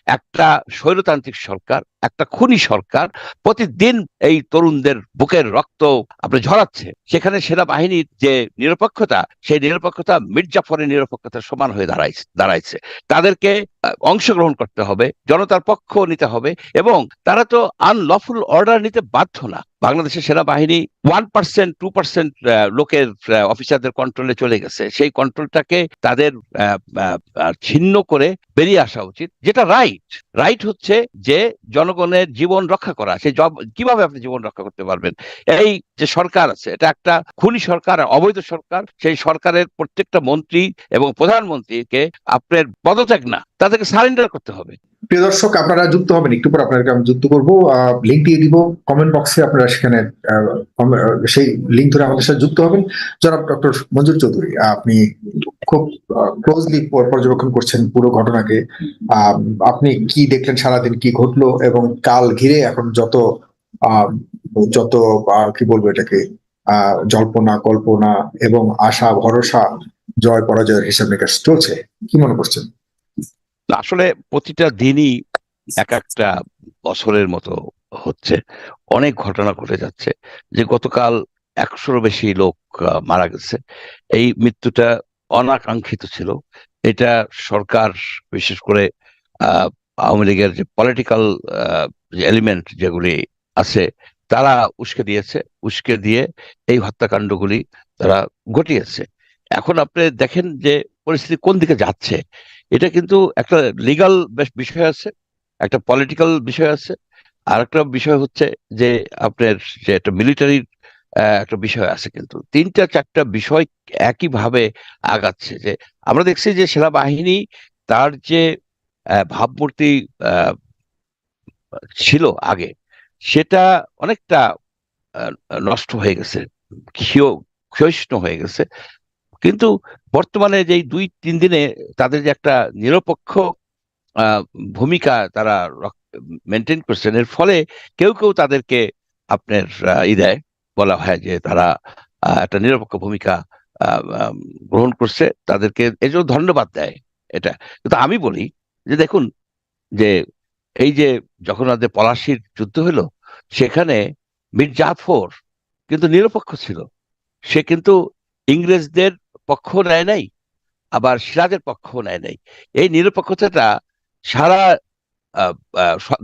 একটা স্বৈরতান্ত্রিক সরকার, একটা খুনি সরকার প্রতিদিন এই তরুণদের বুকের রক্ত আপনি ঝরাচ্ছে। সেখানে সেনাবাহিনীর যে নিরপেক্ষতা, সেই নিরপেক্ষতা মির্জাফরের নিরপেক্ষতার সমান হয়ে দাঁড়াইছে। তাদেরকে অংশগ্রহণ করতে হবে, জনতার পক্ষ নিতে হবে, এবং তারা তো আনলফুল অর্ডার নিতে বাধ্য না। বাংলাদেশের সেনাবাহিনী 1% 2% লোকের অফিসারদের কন্ট্রোলে চলে গেছে। সেই কন্ট্রোলটাকে তাদের ছিন্ন করে বেরিয়ে আসা উচিত, যেটা রাইট। রাইট হচ্ছে যে জনগণের জীবন রক্ষা করা। সেই কিভাবে আপনি জীবন রক্ষা করতে পারবেন? এই যে সরকার আছে, এটা একটা খুনি সরকার, অবৈধ সরকার। সেই সরকারের প্রত্যেকটা মন্ত্রী এবং প্রধানমন্ত্রীকে আপনার পদত্যাগ না, তাদেরকে সারেন্ডার করতে হবে। প্রিয় দর্শক, আপনারা যুক্ত হবেন, একটু পর আপনাদেরকে আমি যুক্ত করবো, লিঙ্ক দিয়ে দিব কমেন্ট বক্সে, আপনারা সেখানে সেই লিঙ্ক ধরে আমাদের সাথে যুক্ত হবেন। জনাব ডক্টর মঞ্জুর চৌধুরী, আপনি খুব ক্লোজলি পর্যবেক্ষণ করছেন পুরো ঘটনাকে। আপনি কি দেখলেন, সারাদিন কি ঘটলো, এবং কাল ঘিরে এখন যত যত কি বলবো এটাকে, জল্পনা কল্পনা এবং আশা ভরসা, জয় পরাজয়ের হিসাব নিকাশ চলছে, কি মনে করছেন? আসলে প্রতিটা দিনই এক একটা বছরের মতো হচ্ছে। অনেক ঘটনা ঘটে যাচ্ছে। যে গতকাল 100-র বেশি লোক মারা গেছে। এই মৃত্যুটা অনাকাঙ্ক্ষিত ছিল। এটা সরকার, বিশেষ করে আওয়ামী লীগের যে পলিটিক্যাল যে এলিমেন্ট যেগুলি আছে, তারা উস্কে দিয়েছে। উস্কে দিয়ে এই হত্যাকাণ্ডগুলি তারা ঘটিয়েছে। এখন আপনি দেখেন যে পরিস্থিতি কোন দিকে যাচ্ছে। এটা কিন্তু একটা লিগাল বিষয় আছে, একটা পলিটিক্যাল বিষয় আছে, আর একটা বিষয় হচ্ছে যে আপনার যে একটা মিলিটারির একটা বিষয় আছে। কিন্তু 3-4টা বিষয় একইভাবে আগাচ্ছে। যে আমরা দেখছি যে সেনাবাহিনী তার যে ভাবমূর্তি আহ, ছিল আগে, সেটা অনেকটা নষ্ট হয়ে গেছে, ক্ষয়িষ্ণু হয়ে গেছে। কিন্তু বর্তমানে যে 2-3 দিনে তাদের যে একটা নিরপেক্ষ আহ, ভূমিকা তারা মেনটেন করছেন, এর ফলে কেউ কেউ তাদেরকে আপনার দেয়, বলা হয় যে তারা একটা নিরপেক্ষ ভূমিকা গ্রহণ করছে, তাদেরকে এই জন্য ধন্যবাদ দেয়। এটা কিন্তু আমি বলি যে দেখুন, যে এই যে যখন আমাদের পলাশির যুদ্ধ হলো, সেখানে মীর জাফর কিন্তু নিরপেক্ষ ছিল। সে কিন্তু ইংরেজদের পক্ষ নেয় নাই, আবার সিরাজের পক্ষ নেয় নাই। এই নিরপেক্ষতাটা সারা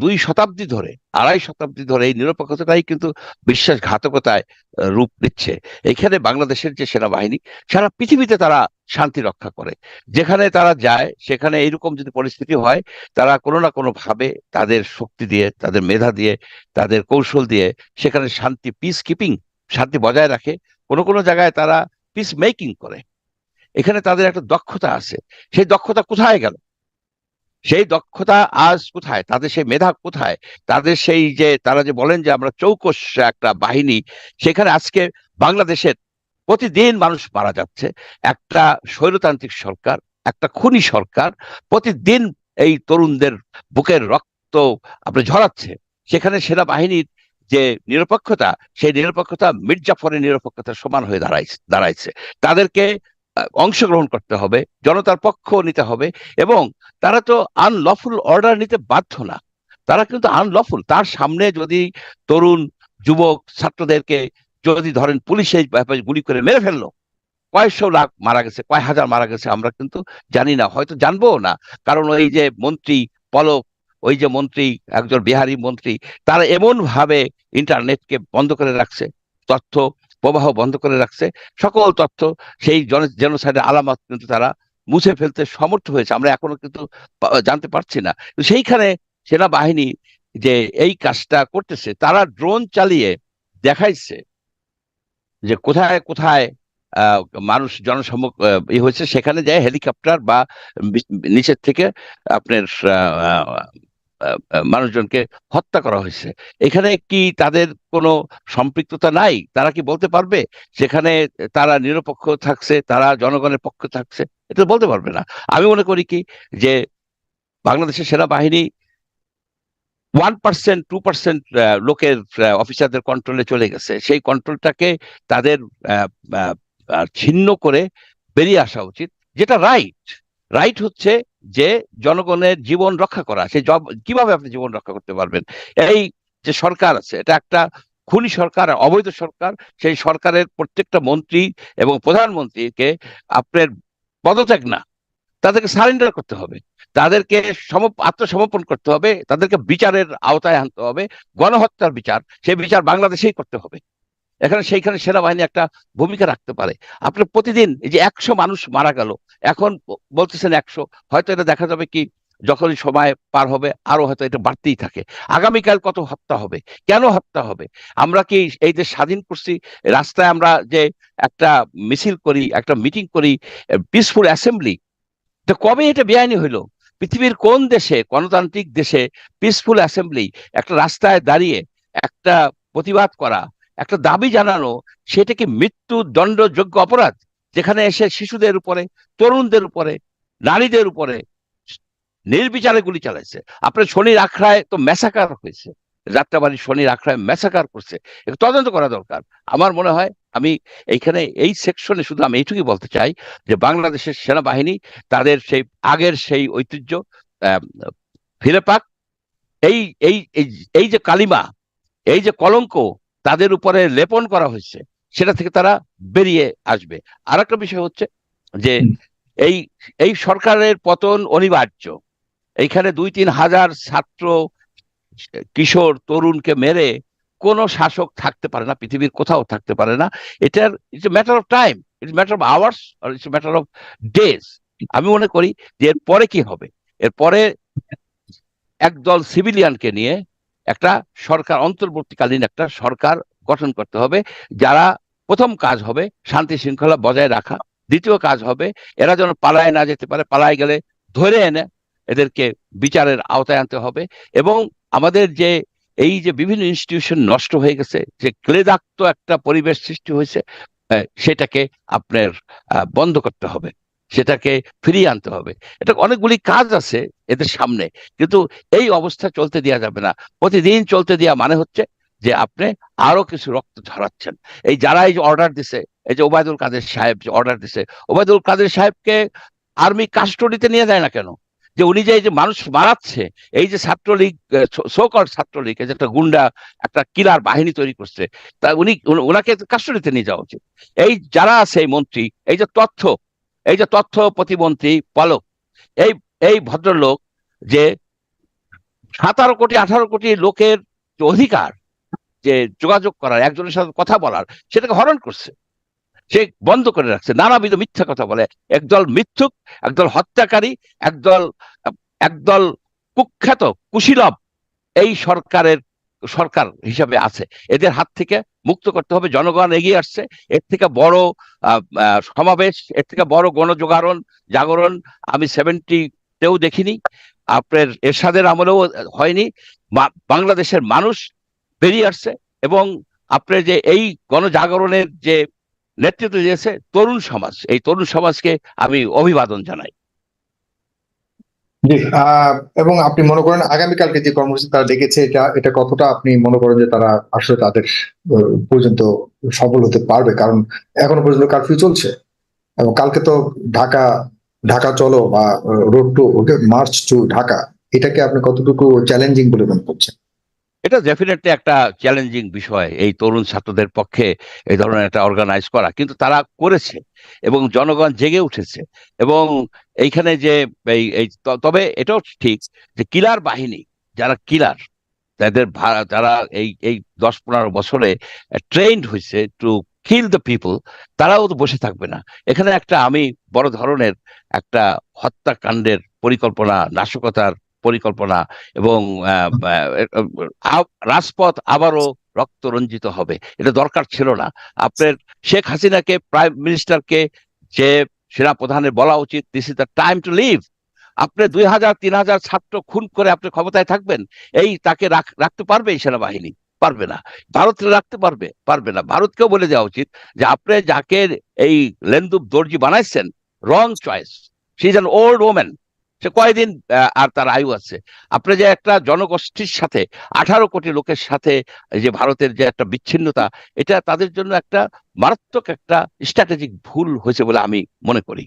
2 শতাব্দী ধরে, 2.5 শতাব্দী ধরে এই নিরপেক্ষতাটাই কিন্তু বিশ্বাসঘাতকতায় রূপ নিচ্ছে। এখানে বাংলাদেশের যে সেনাবাহিনী, সারা পৃথিবীতে তারা শান্তি রক্ষা করে। যেখানে তারা যায়, সেখানে এইরকম যদি পরিস্থিতি হয়, তারা কোনো না কোনো ভাবে তাদের শক্তি দিয়ে, তাদের মেধা দিয়ে, তাদের কৌশল দিয়ে সেখানে শান্তি, পিস কিপিং, শান্তি বজায় রাখে। কোনো কোনো জায়গায় তারা পিস মেকিং করে। এখানে তাদের একটা দক্ষতা আছে। সেই দক্ষতা কোথায় গেল? সেই দক্ষতা আজ কোথায়? তাদের সেই মেধা কোথায়? তাদের সেই যে তারা যে বলেন যে আমরা চৌকস একটা বাহিনী, সেখানে আজকে বাংলাদেশের প্রতিদিন মানুষ মারা যাচ্ছে। একটা স্বৈরতান্ত্রিক সরকার, একটা খুনি সরকার প্রতিদিন এই তরুণদের বুকের রক্ত আপনি ঝরাচ্ছে। সেখানে সেনাবাহিনীর যে নিরপেক্ষতা, সেই নিরপেক্ষতা মির্জাফরের নিরপেক্ষতার সমান হয়ে দাঁড়াইছে। তাদেরকে অংশগ্রহণ করতে হবে, জনতার পক্ষ নিতে হবে, এবং তারা তো আনলফুল অর্ডার নিতে বাধ্য না। তারা কিন্তু আনলফুল। তার সামনে যদি তরুণ যুবক ছাত্রদেরকে যদি ধরেন পুলিশে গুলি করে মেরে ফেললো, কয়েকশো লাখ মারা গেছে, কয় হাজার মারা গেছে আমরা কিন্তু জানি না, হয়তো জানবো না। কারণ ওই যে মন্ত্রী পলক, ওই যে মন্ত্রী, একজন বিহারী মন্ত্রী, তারা এমন ভাবে ইন্টারনেটকে বন্ধ করে রাখছে, তথ্য প্রবাহ বন্ধ করে রাখছে। সকল তথ্য, সেই জেনোসাইডের আলামত কিন্তু তারা মুছে ফেলতে সমর্থ হয়েছে। আমরা এখনো কিন্তু জানতে পারছি না। সেইখানে সেনাবাহিনী যে এই কাজটা করতেছে, তারা ড্রোন চালিয়ে দেখাইছে যে কোথায় কোথায় আহ, মানুষ জনসম্মুখ হয়েছে। সেখানে যায় হেলিকপ্টার বা নিচের থেকে আপনার মানুষজনকে হত্যা করা হয়েছে। এখানে কি তাদের কোনো সম্পৃক্ততা নাই? তারা কি বলতে পারবে সেখানে তারা নিরপেক্ষ থাকছে, তারা জনগণের পক্ষে থাকছে? এটা বলতে পারবে না। আমি মনে করি কি, যে বাংলাদেশের সেনাবাহিনী 1% 2% লোকের অফিসারদের কন্ট্রোলে চলে গেছে। সেই কন্ট্রোলটাকে তাদের আহ, আহ, ছিন্ন করে বেরিয়ে আসা উচিত, যেটা রাইট। রাইট হচ্ছে যে জনগণের জীবন রক্ষা করা। সেই কিভাবে আপনি জীবন রক্ষা করতে পারবেন? এই যে সরকার আছে, এটা একটা খুনি সরকার, অবৈধ সরকার। সেই সরকারের প্রত্যেকটা মন্ত্রী এবং প্রধানমন্ত্রীকে আপনার পদত্যাগ না, তাদেরকে সারেন্ডার করতে হবে, তাদেরকে আত্মসমর্পণ করতে হবে, তাদেরকে বিচারের আওতায় আনতে হবে। গণহত্যার বিচার, সেই বিচার বাংলাদেশেই করতে হবে। সেইখানে সেনাবাহিনী একটা ভূমিকা রাখতে পারে। আপনার প্রতিদিন এই যে 100 মানুষ মারা গেল, এখন বলতেছেন 100, হয়তো এটা দেখা যাবে কি যখনই সময় পার হবে আরো হয়তো এটা বাড়তেই থাকে। আগামীকাল কত হত্যা হবে, কেন হত্যা হবে? আমরা কি এই যে স্বাধীন করছি, রাস্তায় আমরা যে একটা মিছিল করি, একটা মিটিং করি, পিসফুল অ্যাসেম্বলি, তো কবে এটা বেআইনি হইলো? পৃথিবীর কোন দেশে, গণতান্ত্রিক দেশে পিসফুল অ্যাসেম্বলি, একটা রাস্তায় দাঁড়িয়ে একটা প্রতিবাদ করা, একটা দাবি জানানো, সেটা কি মৃত্যু দণ্ডযোগ্য অপরাধ? যেখানে এসে শিশুদের উপরে, তরুণদের উপরে, নারীদের উপরে নির্বিচারে গুলি চালাইছে। আপনার শনির আখড়ায় তো ম্যাসাকার হয়েছে, যাত্রাবাড়ি শনির আখড়ায় ম্যাসাকার করছে। এটা তদন্ত করা দরকার। আমার মনে হয়, আমি এইখানে এই সেকশনে শুধু আমি এইটুকুই বলতে চাই যে বাংলাদেশের সেনাবাহিনী তাদের সেই আগের সেই ঐতিহ্য আহ, ফিরে পাক। এই এই এই এই যে কালিমা, এই যে কলঙ্ক তাদের উপরে লেপন করা হয়েছে, সেটা থেকে তারা বেরিয়ে আসবে। আর একটা বিষয় হচ্ছে যে এই এই সরকারের পতন অনিবার্য। এইখানে 2-3 হাজার ছাত্র, কিশোর, তরুণকে মেরে কোনো শাসক থাকতে পারে না, পৃথিবীর কোথাও থাকতে পারে না। এটার it's a matter of time, it's matter of hours, আর ইটস ম্যাটার অফ ডেজ। আমি মনে করি যে এরপরে কি হবে, এরপরে একদল সিভিলিয়ানকে নিয়ে একটা সরকার, অন্তর্বর্তীকালীন একটা সরকার গঠন করতে হবে। যারা, প্রথম কাজ হবে শান্তি শৃঙ্খলা বজায় রাখা, দ্বিতীয় কাজ হবে এরা যেন পালায় না যেতে পারে, পালায় গেলে ধরে এনে এদেরকে বিচারের আওতায় আনতে হবে। এবং আমাদের যে এই যে বিভিন্ন ইনস্টিটিউশন নষ্ট হয়ে গেছে, যে ক্লেদাক্ত একটা পরিবেশ সৃষ্টি হয়েছে, সেটাকে আপনার বন্ধ করতে হবে, সেটাকে ফিরিয়ে আনতে হবে। এটা অনেকগুলি কাজ আছে এদের সামনে, কিন্তু এই অবস্থা চলতে দেওয়া যাবে না। প্রতিদিন চলতে দেওয়া মানে হচ্ছে যে আপনি আরো কিছু রক্ত ঝরাচ্ছেন। এই যারা এই যে অর্ডার দিছে, এই যে ওবায়দুল কাদের সাহেব যে অর্ডার দিছে, ওবায়দুল কাদের সাহেবকে আর্মি কাস্টডিতে নিয়ে যায় না কেন? যে উনি যে এই যে মানুষ মারাচ্ছে, এই যে ছাত্রলীগ, সোকল ছাত্রলীগ, এই যে একটা গুন্ডা, একটা কিলার বাহিনী তৈরি করছে, তা ওনাকে কাস্টডিতে নিয়ে যাওয়া উচিত। এই যারা আছে এই মন্ত্রী, এই যে তথ্য প্রতিমন্ত্রী পলক, এই এই ভদ্রলোক যে 17 কোটি 18 কোটি লোকের যে অধিকার, যে যোগাযোগ করার, একজনের সাথে কথা বলার, সেটাকে হরণ করছে, সে বন্ধ করে রাখছে, নানাবিধ মিথ্যা কথা বলে। একদল মিথ্যুক, একদল হত্যাকারী, একদল একদল কুখ্যাত কুশীলব এই সরকার হিসাবে আছে। এদের হাত থেকে মুক্ত করতে হবে। জনগণ এগিয়ে আসছে, এর থেকে বড় সমাবেশ, এর থেকে বড় জাগরণ আমি 70-তেও দেখিনি, আপনার এরশাদের আমলেও হয়নি। বাংলাদেশের মানুষ বেরিয়ে আসছে, এবং আপনার যে এই গণজাগরণের যে নেতৃত্ব দিয়েছে তরুণ সমাজ, এই তরুণ সমাজকে আমি অভিবাদন জানাই। জি। এবং আপনি মনে করেন আগামীকালকে যে কর্মসূচি তারা ডেকেছে, এটা এটা কতটা আপনি মনে করেন যে তারা আসলে তাদের পর্যন্ত সফল হতে পারবে? কারণ এখনো পর্যন্ত কারফিউ চলছে, এবং কালকে তো ঢাকা ঢাকা চলো বা road to march to Dhaka, এটাকে আপনি কতটুকু চ্যালেঞ্জিং বলে মনে করছেন? এটা ডেফিনেটলি একটা চ্যালেঞ্জিং বিষয় এই তরুণ ছাত্রদের পক্ষে এই ধরনের একটা অর্গানাইজ করা, কিন্তু তারা করেছে এবং জনগণ জেগে উঠেছে। এবং এইখানে যে তবে এটাও ঠিক যে কিলার বাহিনী, যারা কিলার, যারা এই এই 10-15 বছরে ট্রেন্ড হয়েছে টু কিল দ্য পিপল, তারাও তো বসে থাকবে না। এখানে একটা আমি বড় ধরনের একটা হত্যাকাণ্ডের পরিকল্পনা, নাশকতার পরিকল্পনা, এবং রাজপথ আবারও রক্ত রঞ্জিত হবে। এটা দরকার ছিল না। আপনার শেখ হাসিনাকে, প্রাইম মিনিস্টারকে, যে সেনা প্রধানের বলা উচিত, this is the time to leave. আপনি 2000-3000 ছাত্র খুন করে আপনি ক্ষমতায় থাকবেন, তাকে রাখতে পারবে এই সেনাবাহিনী? পারবে না। ভারত রাখতে পারবে না। ভারতকেও বলে দেওয়া উচিত যে আপনি যাকে এই লেন্দুব দর্জি বানাইছেন, রং choice, she is an old woman, সে কয়দিন আর তার আয়ু আছে? আপনি যে একটা জনগোষ্ঠীর সাথে, 18 কোটি লোকের সাথে যে ভারতের যে একটা বিচ্ছিন্নতা, এটা তাদের জন্য একটা মারাত্মক একটা স্ট্র্যাটেজিক ভুল হয়েছে বলে আমি মনে করি।